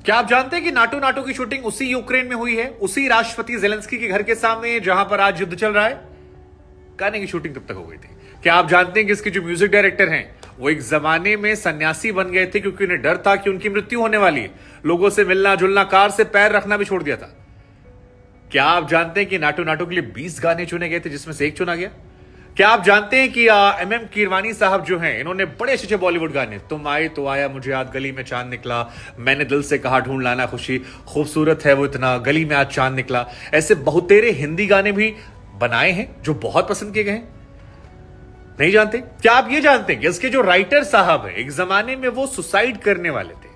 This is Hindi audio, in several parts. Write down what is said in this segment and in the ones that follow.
क्या आप जानते हैं कि नाटो नाटो की शूटिंग उसी यूक्रेन में हुई है, उसी राष्ट्रपति जेलेंस्की के घर के सामने जहां पर आज युद्ध चल रहा है? गाने की शूटिंग तब तक हो गई थी। क्या आप जानते हैं कि इसके जो म्यूजिक डायरेक्टर हैं वो एक जमाने में सन्यासी बन गए थे क्योंकि उन्हें डर था कि उनकी मृत्यु होने वाली है। लोगों से मिलना जुलना, कार से पैर रखना भी छोड़ दिया था। क्या आप जानते हैं कि नाटो नाटो के लिए 20 गाने चुने गए थे जिसमें से एक चुना गया? क्या आप जानते हैं कि MM कीरवानी साहब जो हैं, इन्होंने बड़े अच्छे बॉलीवुड गाने, तुम आए तो आया मुझे याद, गली में चांद निकला, मैंने दिल से कहा ढूंढ लाना खुशी, खूबसूरत है वो इतना, गली में आज चांद निकला, ऐसे बहुतेरे हिंदी गाने भी बनाए हैं जो बहुत पसंद किए गए हैं। नहीं जानते? क्या आप ये जानते हैं कि इसके जो राइटर साहब है, एक जमाने में वो सुसाइड करने वाले थे?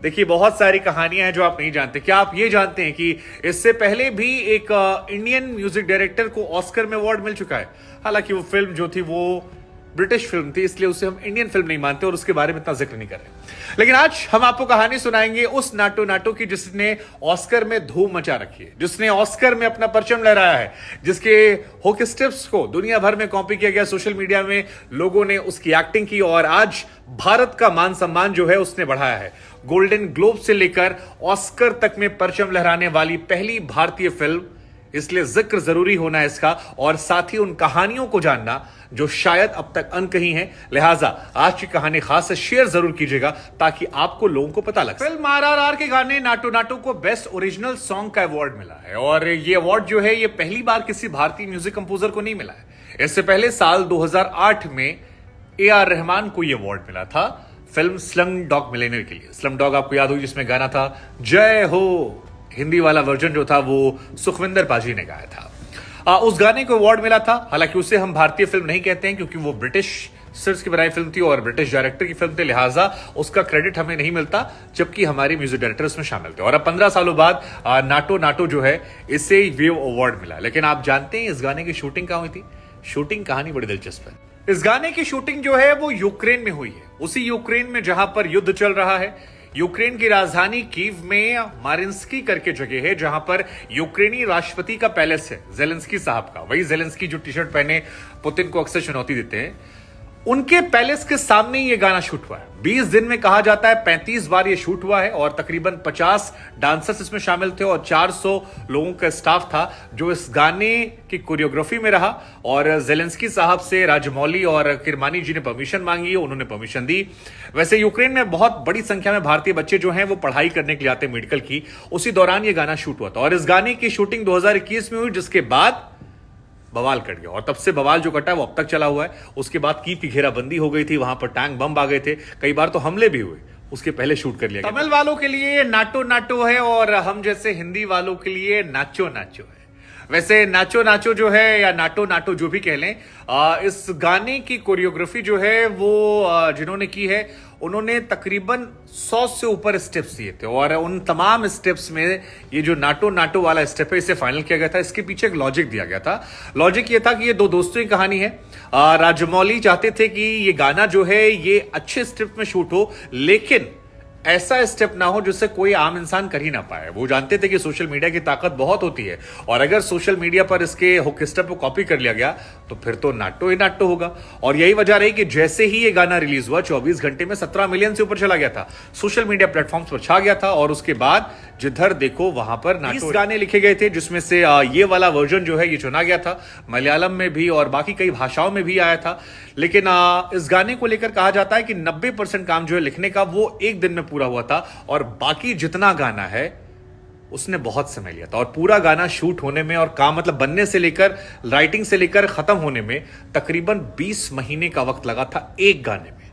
देखिए, बहुत सारी कहानियां हैं जो आप नहीं जानते। क्या आप ये जानते हैं कि इससे पहले भी एक इंडियन म्यूजिक डायरेक्टर को ऑस्कर में अवार्ड मिल चुका है? हालांकि वो फिल्म जो थी वो ब्रिटिश फिल्म थी, इसलिए उसे हम इंडियन फिल्म नहीं मानते और उसके बारे में इतना जिक्र नहीं कर रहे। लेकिन आज हम आपको कहानी सुनाएंगे उस नाटो नाटो की जिसने ऑस्कर में धूम मचा रखी है, जिसने ऑस्कर में अपना परचम लहराया है, जिसके हुक स्टेप्स को दुनिया भर में कॉपी किया गया, सोशल मीडिया में लोगों ने उसकी एक्टिंग की और आज भारत का मान सम्मान जो है उसने बढ़ाया है। गोल्डन ग्लोब से लेकर ऑस्कर तक में परचम लहराने वाली पहली भारतीय फिल्म, इसलिए जिक्र जरूरी होना है इसका, और साथ ही उन कहानियों को जानना जो शायद अब तक अनकही हैं। लिहाजा आज की कहानी खास है, शेयर जरूर कीजिएगा ताकि आपको लोगों को पता लगे। फिल्म RRR के गाने नाटो नाटो को बेस्ट ओरिजिनल सॉन्ग का अवार्ड मिला है और ये अवार्ड जो है ये पहली बार किसी भारतीय म्यूजिक कंपोजर को नहीं मिला है। इससे पहले साल 2008 में AR रहमान को यह अवार्ड मिला था फिल्म स्लम डॉग मिलियनेयर के लिए। स्लम डॉग आपको याद होगी, जिसमें गाना था जय हो, हिंदी वाला वर्जन जो था वो सुखविंदर पाजी ने गाया था। उस गाने को अवार्ड मिला था। हालांकि उसे हम भारतीय फिल्म नहीं कहते हैं क्योंकि वो ब्रिटिश सिर्फ की बनाई फिल्म थी और ब्रिटिश डायरेक्टर की फिल्म थी, लिहाजा उसका क्रेडिट हमें नहीं मिलता, जबकि हमारे म्यूजिक डायरेक्टर इसमें शामिल थे। और अब 15 सालों बाद नाटो नाटो जो है इसे वेव अवार्ड मिला। लेकिन आप जानते हैं इस गाने की शूटिंग कहां हुई थी? शूटिंग कहानी बड़ी दिलचस्प है। इस गाने की शूटिंग जो है वो यूक्रेन में हुई है, उसी यूक्रेन में जहां पर युद्ध चल रहा है। यूक्रेन की राजधानी कीव में मारिंस्की करके जगह है जहां पर यूक्रेनी राष्ट्रपति का पैलेस है, जेलेंस्की साहब का। वही जेलेंस्की जो टी शर्ट पहने पुतिन को अक्सर चुनौती देते हैं, उनके पैलेस के सामने ही यह गाना शूट हुआ है। 20 दिन में कहा जाता है 35 बार यह शूट हुआ है और तकरीबन 50 डांसर्स इसमें शामिल थे और 400 लोगों का स्टाफ था जो इस गाने की कोरियोग्राफी में रहा। और जेलेंस्की साहब से राजमौली और किरमानी जी ने परमिशन मांगी, उन्होंने परमिशन दी। वैसे यूक्रेन में बहुत बड़ी संख्या में भारतीय बच्चे जो हैं वो पढ़ाई करने के लिए आते हैं मेडिकल की, उसी दौरान यह गाना शूट हुआ था। और इस गाने की शूटिंग 2021 में हुई, जिसके बाद बवाल कट गया और तब से बवाल जो कटा वो अब तक चला हुआ है। उसके बाद कीव की घेराबंदी हो गई थी, वहां पर टैंक बम आ गए थे, कई बार तो हमले भी हुए, उसके पहले शूट कर लिया गया। तमिल वालों के लिए नाटो नाटो है और हम जैसे हिंदी वालों के लिए नाचो नाचो है। वैसे नाचो नाचो जो है या नाटो नाटो जो भी कह लें, इस गाने की कोरियोग्राफी जो है वो जिन्होंने की है उन्होंने तकरीबन 100 से ऊपर स्टेप्स दिए थे और उन तमाम स्टेप्स में ये जो नाटो नाटो वाला स्टेप है इसे फाइनल किया गया था। इसके पीछे एक लॉजिक दिया गया था। लॉजिक ये था कि ये दो दोस्तों की कहानी है। राजमौली चाहते थे कि ये गाना जो है ये अच्छे स्टेप में शूट हो, लेकिन ऐसा स्टेप ना हो जिससे कोई आम इंसान कर ही ना पाए। वो जानते थे कि सोशल मीडिया की ताकत बहुत होती है और अगर सोशल मीडिया पर इसके हुक स्टेप को कॉपी कर लिया गया तो फिर तो नाटो ही नाटो होगा। और यही वजह रही कि जैसे ही ये गाना रिलीज हुआ 24 घंटे में 17 मिलियन से ऊपर चला गया था, सोशल मीडिया प्लेटफॉर्म्स पर छा गया था और उसके बाद जिधर देखो वहां पर नाटो गाने लिखे गए थे, जिसमें से ये वाला वर्जन जो है ये चुना गया था। मलयालम में भी और बाकी कई भाषाओं में भी आया था। लेकिन इस गाने को लेकर कहा जाता है कि 90% काम जो है लिखने का वो एक दिन में पूरा हुआ था और बाकी जितना गाना है उसने बहुत समय लिया था। और पूरा गाना शूट होने में और काम मतलब बनने से लेकर राइटिंग से लेकर खत्म होने में तकरीबन 20 महीने का वक्त लगा था एक गाने में।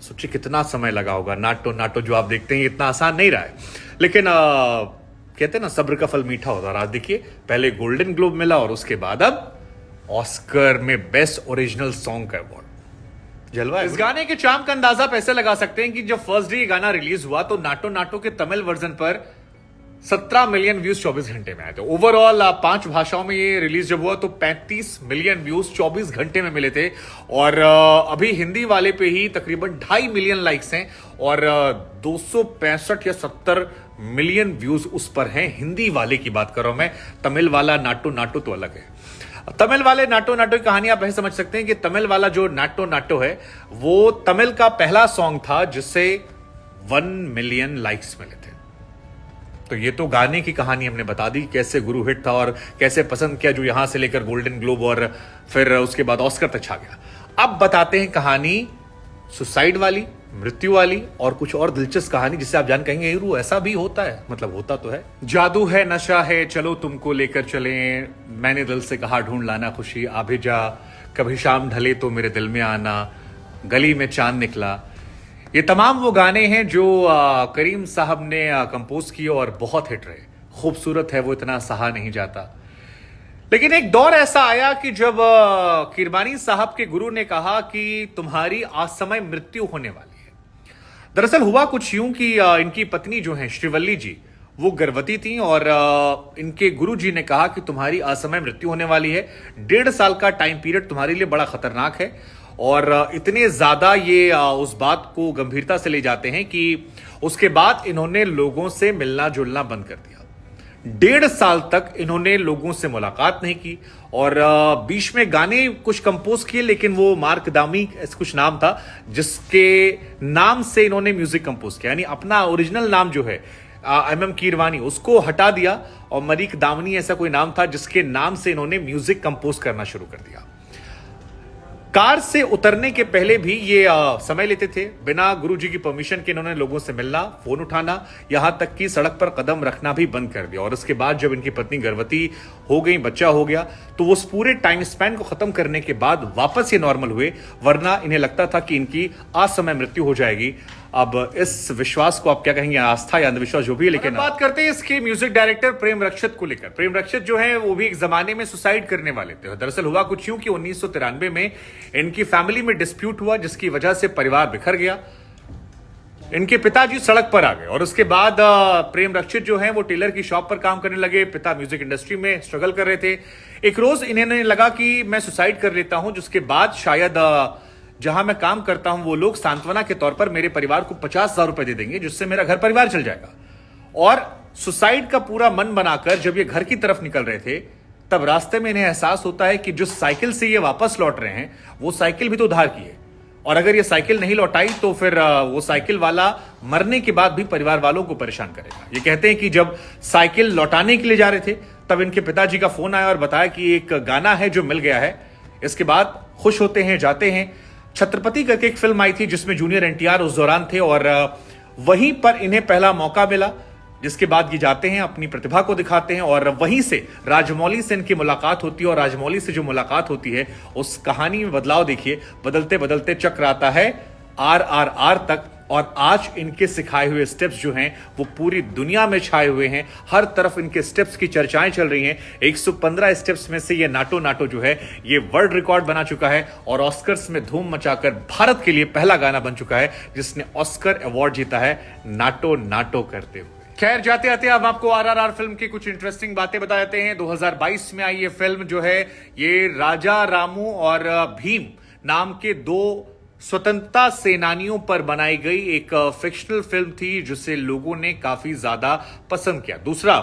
सोचिए कितना समय लगा होगा। नाटो नाटो जो आप देखते हैं इतना आसान नहीं रहा है, लेकिन कहते हैं ना सब्र का फल मीठा होता है। और आज देखिए पहले गोल्डन ग्लोब मिला और उसके बाद अब ऑस्कर में बेस्ट ओरिजिनल सॉन्ग का अवार्ड। जलवा। इस गाने के चार्म का अंदाजा पैसे लगा सकते हैं कि जब फर्स्ट डे ये गाना रिलीज हुआ तो नाटो नाटो के तमिल वर्जन पर 17 मिलियन व्यूज 24 घंटे में आए थे। ओवरऑल 5 भाषाओं में ये रिलीज जब हुआ तो 35 मिलियन व्यूज 24 घंटे में मिले थे। और अभी हिंदी वाले पे ही तकरीबन 2.5 मिलियन लाइक्स हैं और 265 या 70 मिलियन व्यूज उस पर हैं। हिंदी वाले की बात कर रहा हूं मैं, तमिल वाला नाटो नाटो तो अलग है। तमिल वाले नाटो नाटो की कहानी आप ऐसे समझ सकते हैं कि तमिल वाला जो नाटो नाटो है वो तमिल का पहला सॉन्ग था जिससे 1 मिलियन लाइक्स मिले थे। तो ये तो गाने की कहानी हमने बता दी, कैसे गुरु हिट था और कैसे पसंद किया, जो यहां से लेकर गोल्डन ग्लोब और फिर उसके बाद ऑस्कर तक छा गया। अब बताते हैं कहानी सुसाइड वाली, मृत्यु वाली और कुछ और दिलचस्प कहानी, जिससे आप जान कहेंगे रू ऐसा भी होता है, मतलब होता तो है। जादू है, नशा है, चलो तुमको लेकर चले, मैंने दिल से कहा ढूंढ लाना खुशी, आभे जा, कभी शाम ढले तो मेरे दिल में आना, गली में चांद निकला। ये तमाम वो गाने हैं जो करीम साहब ने कंपोज किए और बहुत हिट रहे। खूबसूरत है वो इतना सहा नहीं जाता। लेकिन एक दौर ऐसा आया कि जब किरमानी साहब के गुरु ने कहा कि तुम्हारी असमय मृत्यु होने वाली है। दरअसल हुआ कुछ यूं कि इनकी पत्नी जो है श्रीवल्ली जी, वो गर्भवती थी और इनके गुरु जी ने कहा कि तुम्हारी असमय मृत्यु होने वाली है, 1.5 साल का टाइम पीरियड तुम्हारे लिए बड़ा खतरनाक है। और इतने ज्यादा ये उस बात को गंभीरता से ले जाते हैं कि उसके बाद इन्होंने लोगों से मिलना जुलना बंद कर दिया। 1.5 साल तक इन्होंने लोगों से मुलाकात नहीं की और बीच में गाने कुछ कंपोज किए, लेकिन वो मार्क दामी ऐसा कुछ नाम था जिसके नाम से इन्होंने म्यूजिक कंपोज किया, यानी अपना ओरिजिनल नाम जो है MM कीरवानी उसको हटा दिया और मरीक दामनी ऐसा कोई नाम था जिसके नाम से इन्होंने म्यूजिक कंपोज करना शुरू कर दिया। कार से उतरने के पहले भी ये समय लेते थे, बिना गुरुजी की परमिशन के इन्होंने लोगों से मिलना, फोन उठाना, यहां तक कि सड़क पर कदम रखना भी बंद कर दिया। और उसके बाद जब इनकी पत्नी गर्भवती हो गई, बच्चा हो गया, तो उस पूरे टाइम स्पैन को खत्म करने के बाद वापस ये नॉर्मल हुए, वरना इन्हें लगता था कि इनकी असमय मृत्यु हो जाएगी। अब इस विश्वास को आप क्या कहेंगे, आस्था या अंधविश्वास जो भी है। लेकिन बात करते हैं इसके म्यूजिक डायरेक्टर प्रेम रक्षित को लेकर। प्रेम रक्षित जो है वो भी एक जमाने में सुसाइड करने वाले थे। दरअसल हुआ कुछ यूं कि 1993 में इनकी फैमिली में डिस्प्यूट हुआ, जिसकी वजह से परिवार बिखर गया। इनके पिताजी सड़क पर आ गए और उसके बाद प्रेम रक्षित जो है वो टेलर की शॉप पर काम करने लगे। पिता म्यूजिक इंडस्ट्री में स्ट्रगल कर रहे थे। एक रोज इन्हें लगा कि मैं सुसाइड कर लेता हूं, जिसके बाद शायद जहां मैं काम करता हूं वो लोग सांत्वना के तौर पर मेरे परिवार को 50,000 रुपए दे देंगे, जिससे मेरा घर परिवार चल जाएगा। और सुसाइड का पूरा मन बनाकर जब ये घर की तरफ निकल रहे थे, तब रास्ते में इन्हें एहसास होता है कि जो साइकिल से ये वापस लौट रहे हैं वो साइकिल भी तो उधार की है, और अगर ये साइकिल नहीं लौटाई तो फिर वो साइकिल वाला मरने के बाद भी परिवार वालों को परेशान करेगा। ये कहते हैं कि जब साइकिल लौटाने के लिए जा रहे थे तब इनके पिताजी का फोन आया और बताया कि एक गाना है जो मिल गया है। इसके बाद खुश होते हैं, जाते हैं। छत्रपति करके एक फिल्म आई थी जिसमें जूनियर NTR उस दौरान थे और वहीं पर इन्हें पहला मौका मिला, जिसके बाद ये जाते हैं, अपनी प्रतिभा को दिखाते हैं और वहीं से राजमौली से इनकी मुलाकात होती है। और राजमौली से जो मुलाकात होती है उस कहानी में बदलाव देखिए, बदलते बदलते चक्र आता है RRR तक। और आज इनके सिखाए हुए स्टेप्स जो हैं वो पूरी दुनिया में छाए हुए हैं, हर तरफ इनके स्टेप्स की चर्चाएं चल रही हैं। 115 स्टेप्स में से ये नाटो नाटो जो है ये वर्ल्ड रिकॉर्ड बना चुका है और ऑस्कर्स में धूम मचाकर भारत के लिए पहला गाना बन चुका है जिसने ऑस्कर अवार्ड जीता है, नाटो नाटो करते हुए। खैर, जाते आते अब आपको RRR फिल्म की कुछ इंटरेस्टिंग बातें बता देते हैं। 2022 में आई ये फिल्म जो है ये राजा रामू और भीम नाम के 2 स्वतंत्रता सेनानियों पर बनाई गई एक फिक्शनल फिल्म थी, जिसे लोगों ने काफी ज्यादा पसंद किया। दूसरा,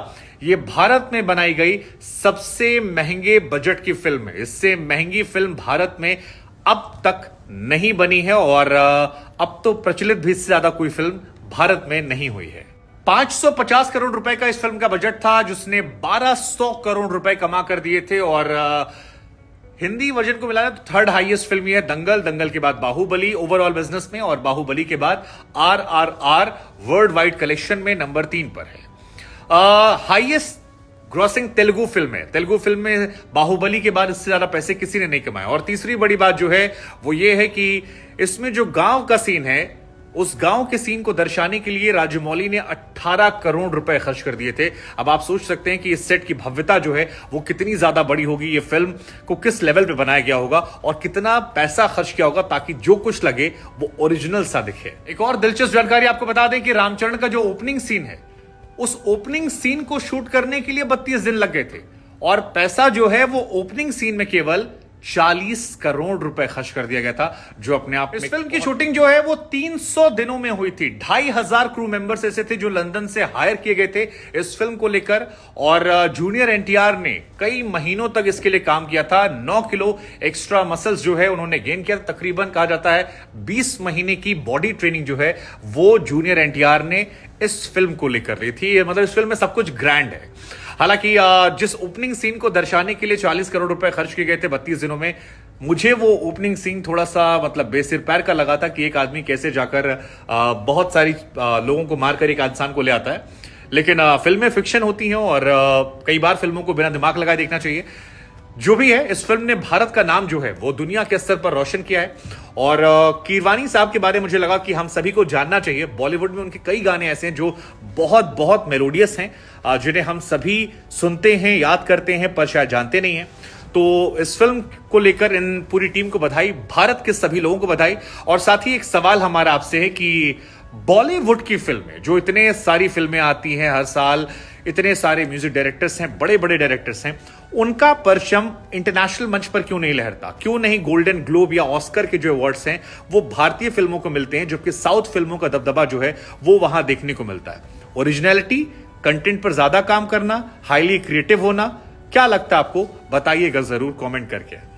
ये भारत में बनाई गई सबसे महंगे बजट की फिल्म है। इससे महंगी फिल्म भारत में अब तक नहीं बनी है और अब तो प्रचलित भी इससे ज्यादा कोई फिल्म भारत में नहीं हुई है। 550 करोड़ रुपए का इस फिल्म का बजट था, जिसने 1200 करोड़ रुपए कमा कर दिए थे। और हिंदी वर्जन को मिलाया तो 3rd हाईएस्ट फिल्म है दंगल, दंगल के बाद बाहुबली ओवरऑल बिजनेस में, और बाहुबली के बाद RRR वर्ल्ड वाइड कलेक्शन में नंबर 3 पर है। हाईएस्ट ग्रॉसिंग तेलुगु फिल्म है। तेलुगु फिल्म में बाहुबली के बाद इससे ज्यादा पैसे किसी ने नहीं कमाए। और तीसरी बड़ी बात जो है वो ये है कि इसमें जो गांव का सीन है, उस गांव के सीन को दर्शाने के लिए राजमौली ने 18 करोड़ रुपए खर्च कर दिए थे। अब आप सोच सकते हैं कि इस सेट की भव्यता जो है वो कितनी ज्यादा बड़ी होगी, ये फिल्म को किस लेवल पे बनाया गया होगा और कितना पैसा खर्च किया होगा ताकि जो कुछ लगे वो ओरिजिनल सा दिखे। एक और दिलचस्प जानकारी आपको बता दें कि रामचरण का जो ओपनिंग सीन है, उस ओपनिंग सीन को शूट करने के लिए 32 दिन लग गए थे और पैसा जो है वो ओपनिंग सीन में केवल 40 करोड़ रुपए खर्च कर दिया गया था, जो अपने आप में इस फिल्म की शूटिंग जो है वो 300 दिनों में हुई थी। 2500 क्रू मेंबर्स ऐसे थे जो लंदन से हायर किए गए थे इस फिल्म को लेकर, और जूनियर एनटीआर ने कई महीनों तक इसके लिए काम किया था। 9 किलो एक्स्ट्रा मसल्स जो है उन्होंने गेन किया। तकरीबन कहा जाता है 20 महीने की बॉडी ट्रेनिंग जो है वो जूनियर एनटीआर ने इस फिल्म को लेकर ली थी। मतलब इस फिल्म में सब कुछ ग्रैंड है। हालांकि जिस ओपनिंग सीन को दर्शाने के लिए 40 करोड़ रुपए खर्च किए गए थे 32 दिनों में, मुझे वो ओपनिंग सीन थोड़ा सा मतलब बेसिर पैर का लगा था कि एक आदमी कैसे जाकर बहुत सारी लोगों को मारकर एक इंसान को ले आता है। लेकिन फिल्में फिक्शन होती हैं और कई बार फिल्मों को बिना दिमाग लगाए देखना चाहिए। जो भी है, इस फिल्म ने भारत का नाम जो है वो दुनिया के स्तर पर रोशन किया है। और कीरवानी साहब के बारे में मुझे लगा कि हम सभी को जानना चाहिए। बॉलीवुड में उनके कई गाने ऐसे हैं जो बहुत बहुत मेलोडियस हैं, जिन्हें हम सभी सुनते हैं, याद करते हैं, पर शायद जानते नहीं हैं। तो इस फिल्म को लेकर इन पूरी टीम को बधाई, भारत के सभी लोगों को बधाई। और साथ ही एक सवाल हमारा आपसे है कि बॉलीवुड की फिल्में, जो इतने सारी फिल्में आती हैं हर साल, इतने सारे म्यूजिक डायरेक्टर्स हैं, बड़े बड़े डायरेक्टर्स हैं, उनका परचम इंटरनेशनल मंच पर क्यों नहीं लहरता? क्यों नहीं गोल्डन ग्लोब या ऑस्कर के जो अवार्ड्स हैं वो भारतीय फिल्मों को मिलते हैं, जबकि साउथ फिल्मों का दबदबा जो है वो वहां देखने को मिलता है? ओरिजिनलिटी, कंटेंट पर ज्यादा काम करना, हाईली क्रिएटिव होना, क्या लगता है आपको? बताइएगा जरूर कमेंट करके।